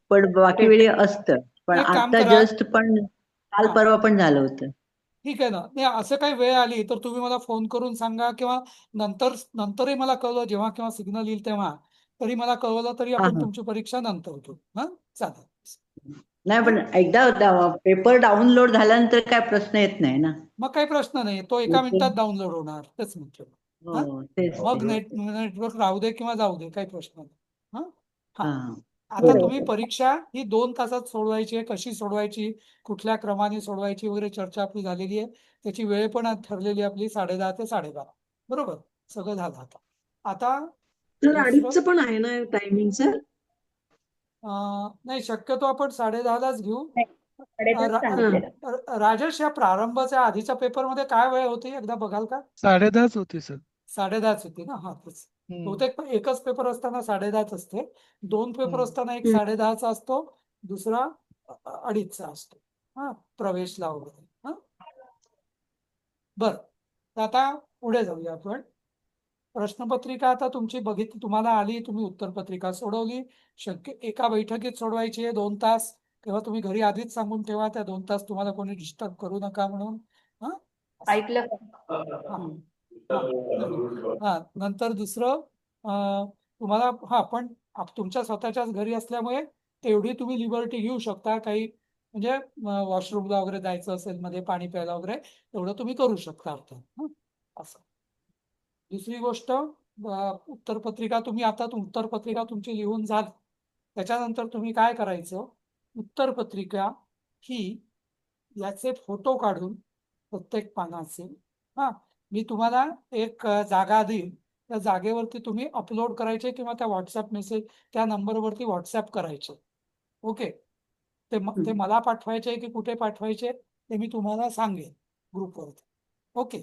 पण बाकी वेळी असतं. पण एक काम आता करा. जस्ट पण काल हा, परवा पण झालं होतं. ठीक आहे ना. नाही, असं काही वेळ आली तर तुम्ही मला फोन करून सांगा, किंवा नंतरही मला कळलं, जेव्हा केव्हा सिग्नल येईल तेव्हा तरी मला कळवलं, तरी हा आपण हा. तुमची परीक्षा नंतर घेऊ. हा, चालेल. नाही, हा, पण एकदा पेपर डाउनलोड झाल्यानंतर काय प्रश्न येत नाही ना. मग काही प्रश्न नाही, तो एका मिनिटात डाउनलोड होणार, तेच म्हटलं. हा, हो, तेच मग ते. नेटवर्क राहू दे किंवा जाऊ दे, काही प्रश्न नाही. हा हा, हा. आता तुम्ही परीक्षा ही 2 तासात सोडवायची आहे. कशी सोडवायची, कुठल्या क्रमाने सोडवायची वगैरे चर्चा आपली झालेली आहे. त्याची वेळ पण आज ठरलेली आहे आपली 10:30 ते 12:30. बरोबर, सगळं झालं आता. आता तर दुसरं 2:30 पण आहे ना टायमिंग सर? नाही, शक्यतो आपण 10:30लाच घेऊ. साडेदहाच सांगितलेलं. राजेश, या प्रारंभाच्या आधीच्या पेपरमध्ये काय वेळ होती, एकदा बघाल का? 10:30 होती सर. 10:30 होती ना. हा, तेच. बहुतेक एकच पेपर असताना 10:30 असते. 2 पेपर असताना एक 10:30चा असतो, दुसरा 2:30चा असतो. हा, प्रवेशला वगैरे. हा, बर. तर आता पुढे जाऊया आपण. प्रश्नपत्रिका आता तुमची बघितली, तुम्हाला आली, तुम्ही उत्तरपत्रिका सोडवली. शक्य एका बैठकीत सोडवायची आहे, 2 तास. तेव्हा तुम्ही घरी आधीच सांगून ठेवा, त्या 2 तास तुम्हाला कोणी डिस्टर्ब करू नका म्हणून. हा, ऐकलं का? हा हा, हा. नंतर दुसरं, तुम्हाला, हा, पण तुमच्या स्वतःच्याच घरी असल्यामुळे तेवढी तुम्ही लिबर्टी घेऊ शकता. काही म्हणजे वॉशरूमला वगैरे जायचं असेल, मध्ये पाणी प्यायला वगैरे, तेवढं तुम्ही करू शकता अर्थात. असं. दुसरी गोष्ट, उत्तरपत्रिका तुम्ही आता उत्तरपत्रिका तुमची लिहून झाली, त्याच्यानंतर तुम्ही काय करायचं, उत्तरपत्रिका ही याचे फोटो काढून प्रत्येक पानाचे, हा, मी तुम्हाला एक जागा देईन, त्या जागेवरती तुम्ही अपलोड करायचे, किंवा त्या व्हॉट्सअप मेसेज, त्या नंबरवरती व्हॉट्सअप करायचे. ओके, ते मला पाठवायचे की कुठे पाठवायचे ते मी तुम्हाला सांगेन ग्रुपवरती. ओके,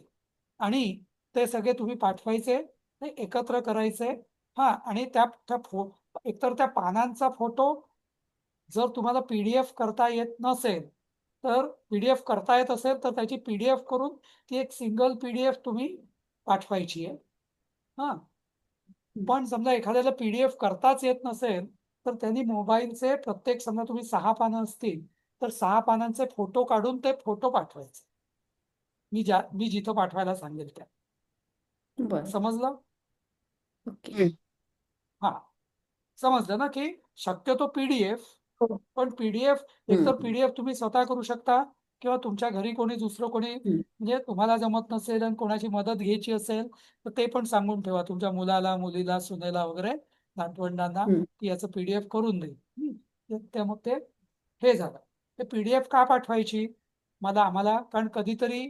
आणि ते सगळे तुम्ही पाठवायचे, ते एकत्र करायचे. हा, आणि एकतर त्या पानांचा फोटो, जर तुम्हाला पीडीएफ करता येत नसेल, तर पीडीएफ करता येत असेल तर त्याची पीडीएफ करून ती एक सिंगल पीडीएफ तुम्ही पाठवायची आहे. हा, पण समजा एखाद्याला पीडीएफ करताच येत नसेल, तर त्यांनी मोबाईलचे प्रत्येक, समजा तुम्ही 6 पानं असतील तर 6 पानांचे फोटो काढून ते फोटो पाठवायचे. मी जिथं पाठवायला सांगेल त्या. बर, समजलं? ओके. हा, समजलं ना, की शक्यतो पीडीएफ. हो. पण पीडीएफ, एकतर पीडीएफ तुम्ही स्वतः करू शकता, किंवा तुमच्या घरी कोणी दुसरं कोणी, म्हणजे तुम्हाला जमत नसेल आणि कोणाची मदत घ्यायची असेल तर ते पण सांगून ठेवा तुमच्या मुलाला, मुलीला, सुनेला वगैरे, नातवंडांना, की याचं पीडीएफ करून देईल. मग ते हे झालं. ते पीडीएफ का पाठवायची आम्हाला, कारण कधीतरी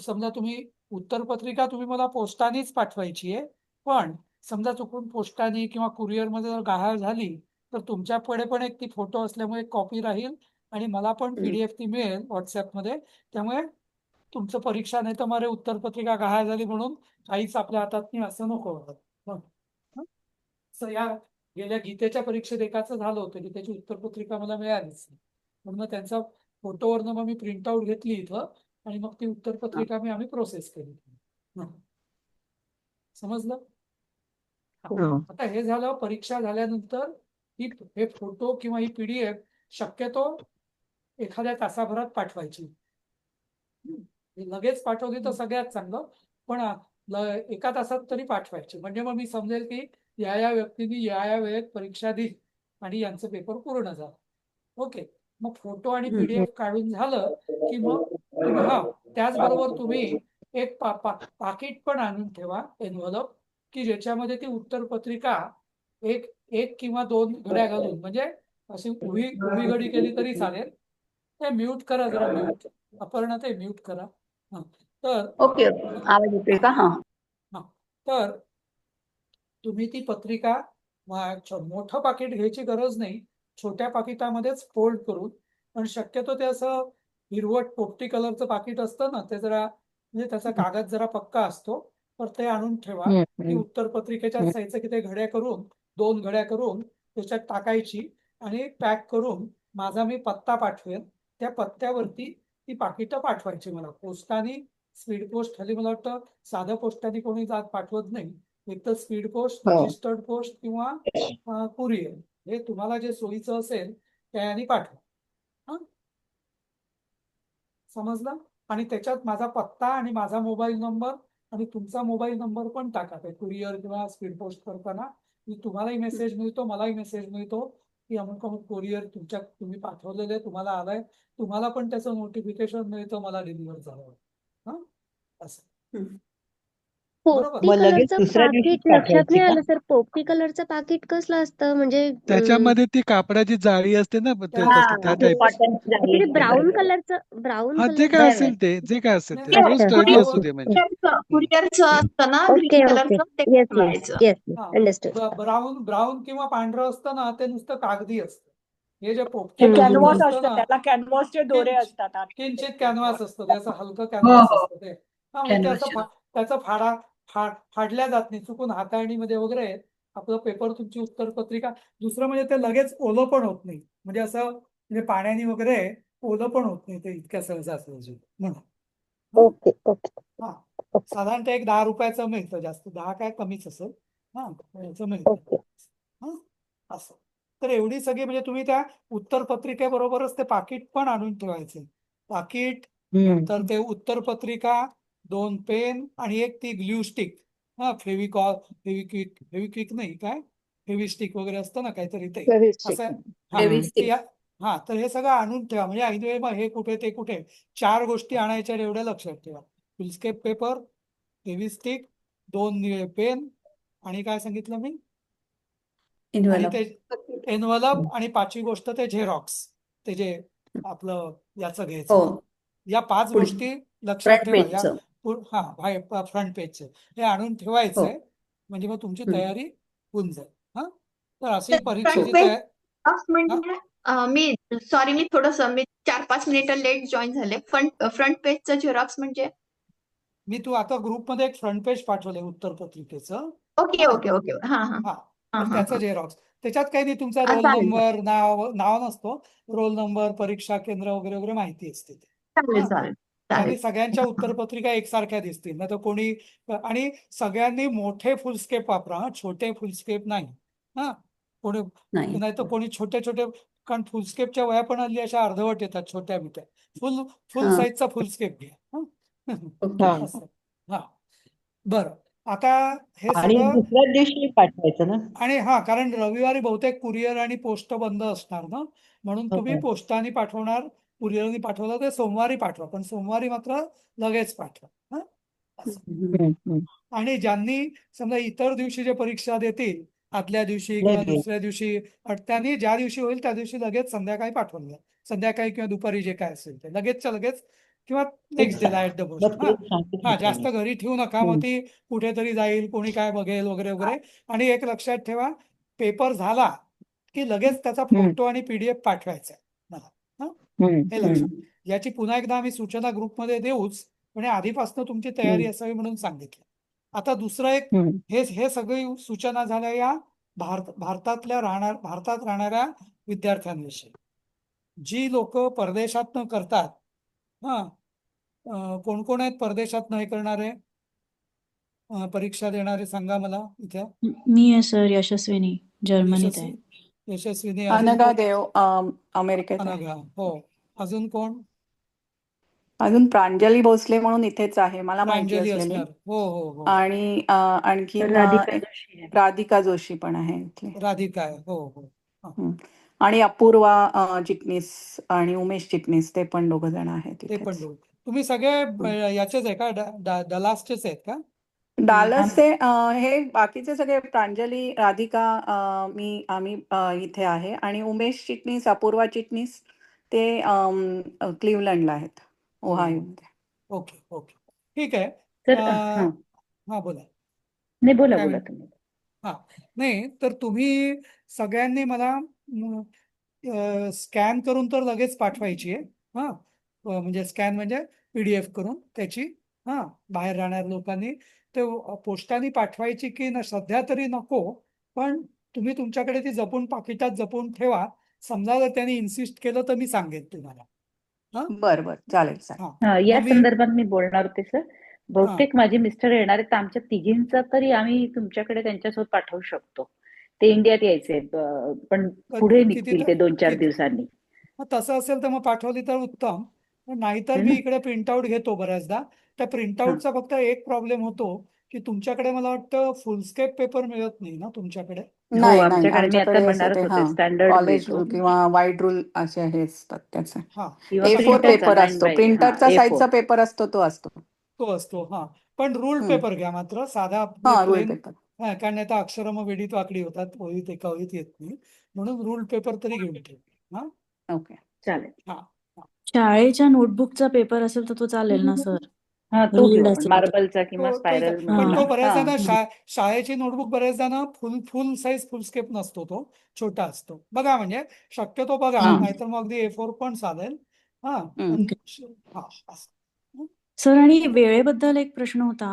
समजा तुम्ही उत्तरपत्रिका तुम्ही मला पोस्टानेच पाठवायची आहे, पण समजा चुकून पोस्टाने किंवा कुरिअरमध्ये जर गहाळ झाली, तर तुमच्याकडे पण एक ती फोटो असल्यामुळे एक कॉपी राहील, आणि मला पण पीडीएफ ती मिळेल व्हॉट्सअपमध्ये. त्यामुळे तुमचं परीक्षा नाही तर मला उत्तरपत्रिका गहाळ झाली म्हणून काहीच आपल्या हातात नाही, असं नको व्हायला. या गेल्या गीतेच्या परीक्षेत एकाचं झालं होतं की त्याची उत्तरपत्रिका मला मिळालीच नाही, म्हणून मग त्यांचा फोटोवरनं मग मी प्रिंट आउट घेतली इथं, आणि मग ती उत्तरपत्रिका आम्ही प्रोसेस केली. समजलं? आता हे झालं. परीक्षा झाल्यानंतर हे फोटो किंवा ही पीडीएफ शक्यतो एखाद्या तासाभरात पाठवायची. लगेच पाठवली तर सगळ्यात चांगलं, पण एका तासात तरी पाठवायची, म्हणजे मग मी समजेल की या व्यक्तीने या वेळेत परीक्षा दिली आणि यांचं पेपर पूर्ण झालं. ओके, मग फोटो आणि पीडीएफ काढून झालं की मग तुम्ही, हा, त्याचबरोबर तुम्ही एक पाकिट पण आणून ठेवा, एनव्हलप, की ज्याच्यामध्ये ती उत्तरपत्रिका एक किंवा 2 घड्या घालून, म्हणजे अशी उभी घडी केली तरी चालेल. ते म्यूट करा, जरा म्यूट, अपर्णा ते म्यूट करा. हा तर ओके ओके आवाज येतोय का? हा हा तर तुम्ही ती पत्रिका मोठं पाकिट घ्यायची गरज नाही, छोट्या पाकिटामध्येच फोल्ड करून, पण शक्यतो ते असं हिरवट पोपटी कलरचं पाकिट असतं ना, ते जरा म्हणजे त्याचा कागद जरा पक्का असतो, तर ते आणून ठेवा. ती उत्तर पत्रिकेच्या साईजचं की ते घड्या करून 2 घड्या करून त्याच्यात टाकायची आणि पॅक करून माझा मी पत्ता पाठवेन, त्या पत्त्यावरती ती पाकिटं पाठवायची मला. पोस्टाने स्पीड पोस्ट हल्ली मला वाटतं साध्या पोस्टाने कोणी जात पाठवत नाही, एक तर स्पीड पोस्ट, रजिस्टर्ड पोस्ट किंवा कुरिअर, हे तुम्हाला जे सोयीचं असेल त्याने पाठवा. हा समजलं? आणि त्याच्यात माझा पत्ता आणि माझा मोबाईल नंबर आणि तुमचा मोबाईल नंबर पण टाका. ते कुरिअर किंवा स्पीड पोस्ट करताना तुम्हालाही मेसेज मिळतो, मलाही मेसेज मिळतो की अमुक अमुक कुरिअर तुम्ही पाठवलेले तुम्हाला आलाय, तुम्हाला पण त्याचं नोटिफिकेशन मिळतं मला डिलिव्हर झालं. हा असं बरोबर. पोपटी मग लगेच कलरचं दुसऱ्या दिवशी पाकिट लक्षात पाठवायची नाही का? आलं सर. पोपटी कलरचं पाकिट कसलं असतं म्हणजे त्याच्यामध्ये ती कापडाची जाळी असते ना, त्या त्या टाईप. कॉटन जाळी ऍक्च्युली असते, ब्राऊन बरोबर. कलरचं ब्राऊन हा जे काय कलरचं असेल ते, जे काय असेल ते, नाही, जो अच्छा स्टडी असू ब्राऊन दे म्हणजे. कुरिअरचं असतं ना ओके ग्रीन ओके कलरचं ते येस येस बनवायचं. येस हा अंडरस्टूड. ब्राऊन किंवा पांढरं असतं ना, ते नुसतं कागदी असतं. हे जे पोपटी ते हम्म, कलरचं कॅनव्हास असतं असतं, ना, त्याला कॅनव्हासचे दोरे असतात आतमध्ये. किंचित कॅनव्हास असतं, ते असं हलकं हो कॅनव्हास हो असतं ते. हा म्हणजे ते असं कॅनव्हासचे त्याचा फाडल्या जात नाही चुकून हाताळणीमध्ये वगैरे. आपलं पेपर तुमची उत्तरपत्रिका, दुसरं म्हणजे ते लगेच ओलं पण होत नाही, म्हणजे असं म्हणजे पाण्याने वगैरे ओलं पण होत नाही ते इतक्या सहजा म्हणून. हा? ओके ओके हा साधारणतः एक 10 रुपयाचं मिळतं, जास्त 10 काय कमीच असेल. हा याचं मिळतं. ओके. हा असं. तर एवढी सगळी म्हणजे तुम्ही त्या उत्तरपत्रिकेबरोबरच ते पाकिट पण आणून ठेवायचे. पाकिट, नंतर ते उत्तरपत्रिका, 2 पेन आणि एक ती ग्ल्यू स्टिक. हा फेविक्विक नाही, काय फेविस्टिक वगैरे असतं ना काहीतरी ते असं. हा तर हे सगळं आणून ठेवा, म्हणजे ऐनवेळी मग हे कुठे ते कुठे. 4 गोष्टी आणायच्या एवढ्या लक्षात ठेवा. फुलस्केप पेपर, फेविस्टिक, 2 निळे पेन आणि काय सांगितलं मी, आणि ते एनवलप, आणि 5वी गोष्ट ते झेरॉक्स, ते जे आपलं याचं घ्यायचं. या 5 गोष्टी लक्षात ठेवा. या फ्रंट पेजचं हे आणून ठेवायचंय, म्हणजे मग तुमची तयारी होऊन जाईल. हा तर अशी परीक्षेची फ्रंट पेज तयारी. म्हणजे मी थोडंसं 4-5 मिनिटं लेट जॉईन झाले. फ्रंट पेजचं झेरॉक्स म्हणजे मी तू आता ग्रुपमध्ये एक फ्रंट पेज पाठवलंय उत्तरपत्रिकेचं. ओके ओके ओके हा हा हा हा तर हा त्याचं झेरॉक्स. त्याच्यात काही नाही, तुमचा रोल चालेल नंबर, नाव नसतो, रोल नंबर, परीक्षा केंद्र वगैरे वगैरे माहिती असते ते. चालेल हा चालेल आणि चालेल सगळ्यांच्या उत्तरपत्रिका एकसारख्या दिसतील ना, तर कोणी, आणि सगळ्यांनी मोठे फुलस्केप वापरा, छोटे फुलस्केप नाही. हा कोणी नाही तर कोणी छोटे छोटे, कारण फुलस्केपच्या वया पण हल्ली अशा अर्धवट येतात, छोट्या बिट्या. फुल साईजचा फुलस्केप घ्या. असं. हा बरं. आता हे आणि सगळं, दुसऱ्या दिवशी पाठवायचं ना. आणि कारण रविवारी बहुतेक कुरिअर आणि पोस्ट बंद असणार ना, म्हणून तुम्ही पोस्टाने पाठवणार. कुरिअरने पाठवलं ते सोमवारी पाठवा, पण सोमवारी मात्र लगेच पाठवा. हा असं. आणि ज्यांनी समजा इतर दिवशी जे परीक्षा देतील, आदल्या दिवशी किंवा लगेच. दुसऱ्या दिवशी, त्यांनी ज्या दिवशी होईल त्या दिवशी लगेच संध्याकाळी पाठवून द्या. संध्याकाळी किंवा दुपारी जे काय असेल ते लगेचच्या लगेच, किंवा नेक्स्ट डेला ॲट द मग पोस्ट. तेच सांगते हा मी. जास्त घरी ठेवू नका, मग ती कुठेतरी जाईल, कोणी काय बघेल वगैरे वगैरे. आणि एक लक्षात ठेवा, पेपर झाला की लगेच त्याचा फोटो आणि PDF पाठवायचा मला. हा हे लक्षात. याची पुन्हा एकदा आम्ही सूचना ग्रुपमध्ये देऊच, पण आधीपासून तुमची तयारी असावी म्हणून सांगितलं. आता दुसरं एक, हे सगळी सूचना झाल्या या भारतात राहणाऱ्या विद्यार्थ्यांविषयी. जी लोक परदेशातनं करतात. हा कोण कोण आहेत परदेशातनं हे करणारे, परीक्षा देणारे, सांगा मला इथे. मी आहे सर, यशस्विनी, जर्मनीत आहे. यशस्विनी. अनघा देव, अमेरिकेत आहे. अनघा, हो. अजून कोण? अजून प्रांजली भोसले म्हणून इथेच आहे, मला माहिती प्रांजली असलेली. असणार. हो हो हो. आणि आणखीन राधिका जोशी पण आहे इथले. राधिका आहे. हो हो. आणि अपूर्वा चिटणीस आणि उमेश चिटणीस, ते पण 2 जण आहेत ते पण इथेच. लोक. तुम्ही सगळे याचेच आहे का, डलासचेच आहेत का? डालसचे हे बाकीचे सगळे, प्रांजली, राधिका, आम्ही इथे आहे. आणि उमेश चिटणीस, अपूर्वा चिटणीस ते क्लिव्हलंडला आहेत, ओहायोमध्ये. ओके ओके ठीक आहे. तर हा बोला नाही बोला काय बोला म्हण तुम्ही. हा नाही तर तुम्ही सगळ्यांनी मला स्कॅन करून तर लगेच पाठवायची आहे. हा म्हणजे स्कॅन म्हणजे PDF करून त्याची हा बाहेर राहणाऱ्या लोकांनी ते पोस्टाने पाठवायची की ना सध्या तरी नको, पण तुम्ही तुमच्याकडे ती जपून पाकिटात जपून ठेवा. समजा जर त्यांनी इन्सिस्ट केलं तर मी सांगेन तुम्हाला. हा बरं बरं चालेल चालेल. हा या मग मी संदर्भात मी बोलणार होते सर. हा बहुतेक माझे मिस्टर येणार आहेत तर आमच्या तिघींचा तरी आम्ही तुमच्याकडे त्यांच्यासोबत पाठवू शकतो. ते इंडियात यायचे पण पुढे किती निघतील ते 2-4 किती दिवसांनी. मग तसं असेल तर मग पाठवली तर उत्तम. नाहीतर है मी ना? इकडे प्रिंटआउट घेतो बऱ्याचदा. त्या हा. प्रिंटआउटचा फक्त एक प्रॉब्लेम होतो की तुमच्याकडे मला वाटतं फुलस्केप पेपर मिळत नाही ना तुमच्याकडे. हो नाही नाही आमच्याकडे मी आता आमच्याकडे असं म्हणणारच ते होते स्टँडर्ड कॉलेज मिळतो किंवा वाईट रूल असे हे असतात त्याचे. हा किंवा A4 शक्यतो प्रिंटरचा पेपर 9 असतो, बाय प्रिंटरचा A4. साईजचा पेपर असतो तो असतो. तो असतो. हा पण रूल हम्म. पेपर घ्या मात्र साधा हा रूल प्लेन. पेपर. कारण आता अक्षर मग वेडीत वाकडी होतात, ओळीत एका ओळीत येत नाही, म्हणून रूल पेपर तरी घेऊन ठेव. हा ओके चालेल. हा हा. शाळेच्या नोटबुकचा पेपर असेल तर तो चालेल ना सर? हा तो घेऊ रूल्ड आपण असेल तर. मार्बलचा किंवा तो स्पायरल पण मध्ये. तो हा बऱ्याचदा शाळेची नोटबुक बऱ्याचदा ना फुल साईज फुलस्केप नसतो, तो छोटा असतो. बघा म्हणजे शक्यतो बघा, हा नाहीतर मग अगदी A4 पण चालेल. हा हम्म. पण ओके. हा असं. सर आणि वेळेबद्दल एक प्रश्न होता.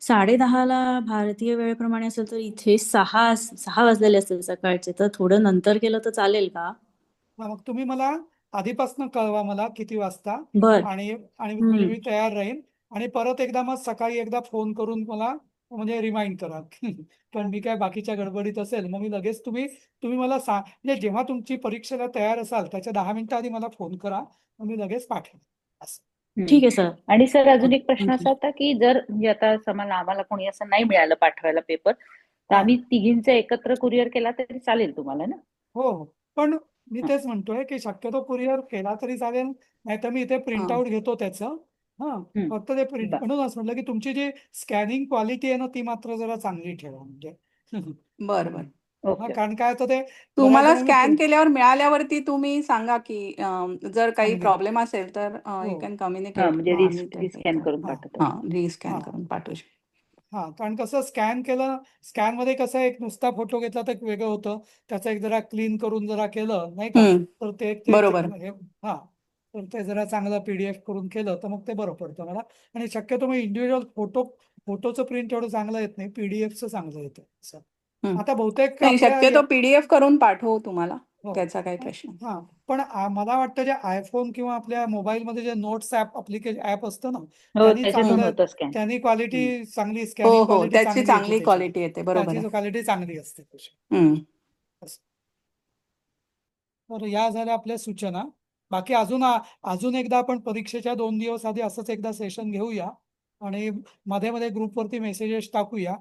10:30ला भारतीय वेळेप्रमाणे असेल तर इथे 6 वाजलेले असतील सकाळचे, तर थोडं नंतर केलं तर चालेल का? मग तुम्ही मला आधीपासून कळवा मला किती वाजता, बर आणि आणि म्हणजे हम्म मी तयार राहीन. आणि परत एकदा मग सकाळी एकदा फोन करून मला म्हणजे रिमाइंड करा. कारण मी काय बाकीच्या गडबडीत असेल, मग मी लगेच तुम्ही मला म्हणजे जेव्हा तुमची परीक्षेला तयार असाल त्याच्या 10 मिनिटं आधी मला फोन करा, मग मी लगेच पाठवेन असं. ठीक आहे सर. आणि सर अजून एक प्रश्न थँक्यू. असा होता की जर म्हणजे आता आम्हाला कोणी असं नाही मिळालं पाठवायला पेपर, तर हा आम्ही तिघींचा एकत्र कुरिअर केला तरी चालेल तुम्हाला ना? हो हो. पण मी हा. तेच म्हणतोय की शक्यतो कुरिअर केला तरी चालेल, नाहीतर मी इथे प्रिंटआउट घेतो त्याचं. हा फक्त ते प्रिंट बर म्हणून असं म्हटलं की तुमची जी स्कॅनिंग क्वालिटी आहे ना ती मात्र जरा चांगली ठेवा म्हणजे. बरं बरं. हा ओके. कारण काय होतं ते बऱ्याचदा तुम्हाला मग मी स्कॅन केल्यावर मिळाल्यावरती तुम्ही सांगा की जर काही सांगेन. प्रॉब्लेम असेल तर यू हो कॅन हा कम्युनिकेट, म्हणजे मग आम्ही ते रिस्कॅन करून हा पाठवतो. हा रिस्कॅन हा करून पाठवू शकतो. हा कारण कसं स्कॅन केलं, स्कॅन मध्ये कसं एक नुसता फोटो घेतला तर एक वेगळं होतं, त्याचं एक जरा क्लीन करून जरा केलं नाही का, तर ते ते बरोबर. हा तर ते जरा चांगलं PDF करून केलं तर मग ते बरं पडतं मला. आणि शक्यतो मग इंडिव्हिज्युअल फोटोचं प्रिंट एवढं चांगलं येत नाही, PDFचं चांगलं येतं असं. आता बहुतेक नाही आपल्या शक्यतो PDF करून पाठवू तुम्हाला, हो त्याचा काही प्रश्न नाही. हा पण मला वाटतं जे आयफोन किंवा आपल्या मोबाईलमध्ये जे नोट्स ऍप्लिकेशन ऍप असतं ना, हो त्यांनी त्याच्यातून चांगलं होतं स्कॅन. त्यांनी क्वालिटी चांगली, हो स्कॅनिंग हो क्वालिटी त्याची चांगली येते चांगली त्याची. क्वालिटी येते, बरोबर त्याची आहे. क्वालिटी चांगली असते त्याची. हम्म. असं. तर या झाल्या आपल्या सूचना. बाकी अजून एकदा आपण परीक्षेच्या 2 दिवस आधी असंच एकदा सेशन घेऊया आणि मध्ये मध्ये ग्रुपवरती मेसेजेस टाकूया.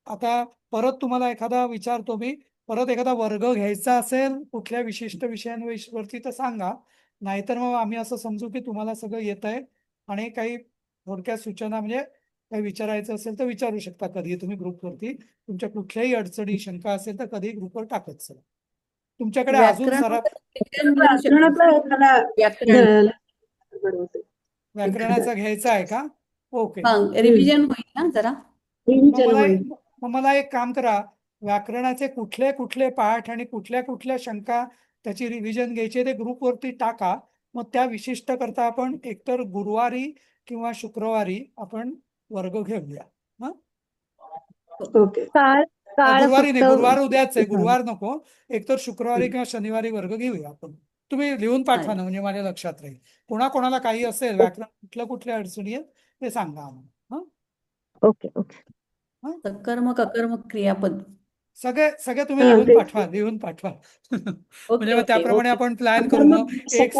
आता परत तुम्हाला एखादा विचारतो मी, परत एखादा वर्ग घ्यायचा असेल कुठल्या विशिष्ट विषयांवरती तर सांगा, नाहीतर मग आम्ही असं समजू की तुम्हाला सगळं येत आहे आणि काही थोडक्यात सूचना म्हणजे काही विचारायचं असेल तर विचारू शकता कधी तुम्ही ग्रुपवरती. तुमच्या कुठल्याही अडचणी शंका असेल तर कधी ग्रुपवर टाकत चला. तुमच्याकडे अजून व्याकरणातला एखादा व्याकरण व्याकरणाचा घ्यायचा आहे का? ओके. रिव्हिजन होईल ना जरा. मग मला एक काम करा, व्याकरणाचे कुठले कुठले पाठ आणि कुठल्या कुठल्या शंका त्याची रिव्हिजन घ्यायची ते ग्रुपवरती टाका. मग त्या विशिष्ट करता आपण एकतर गुरुवारी किंवा शुक्रवारी आपण वर्ग घेऊया. हा ओके. गुरुवारी नाही, गुरुवार उद्याच आहे, गुरुवार नको. एकतर शुक्रवारी किंवा शनिवारी वर्ग घेऊया आपण. तुम्ही लिहून पाठवा ना म्हणजे माझ्या लक्षात राहील. कोणाकोणाला काही असेल व्याकरण कुठल्या अडचणी आहेत ते सांगा आम्हाला. Okay okay. सकर्मक अकर्मक क्रियापद सगळे तुम्ही लिहून पाठवा. म्हणजे मग त्याप्रमाणे आपण प्लॅन करू. मग एक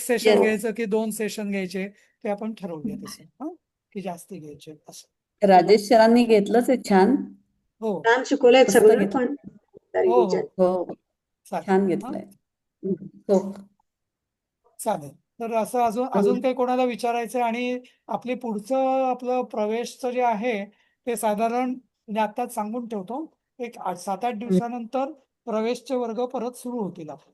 सेशन घ्यायचं की 2 सेशन घ्यायचे ते आपण ठरवूया तसं, की जास्ती घ्यायचे असं. राजेश सरांनी घेतलंच आहे छान. हो छान शिकवलंय मस्त सगळं, घेतलं. पण हो रिव्हिजन. हो छान घेतलंय. हो चालेल. तर असं अजून काही कोणाला विचारायचं आणि आपली पुढचं आपलं प्रवेशचं जे आहे ते साधारण म्हणजे आत्ताच सांगून ठेवतो, एक 7-8 दिवसानंतर प्रवेशचे वर्ग परत सुरू होतील आपले.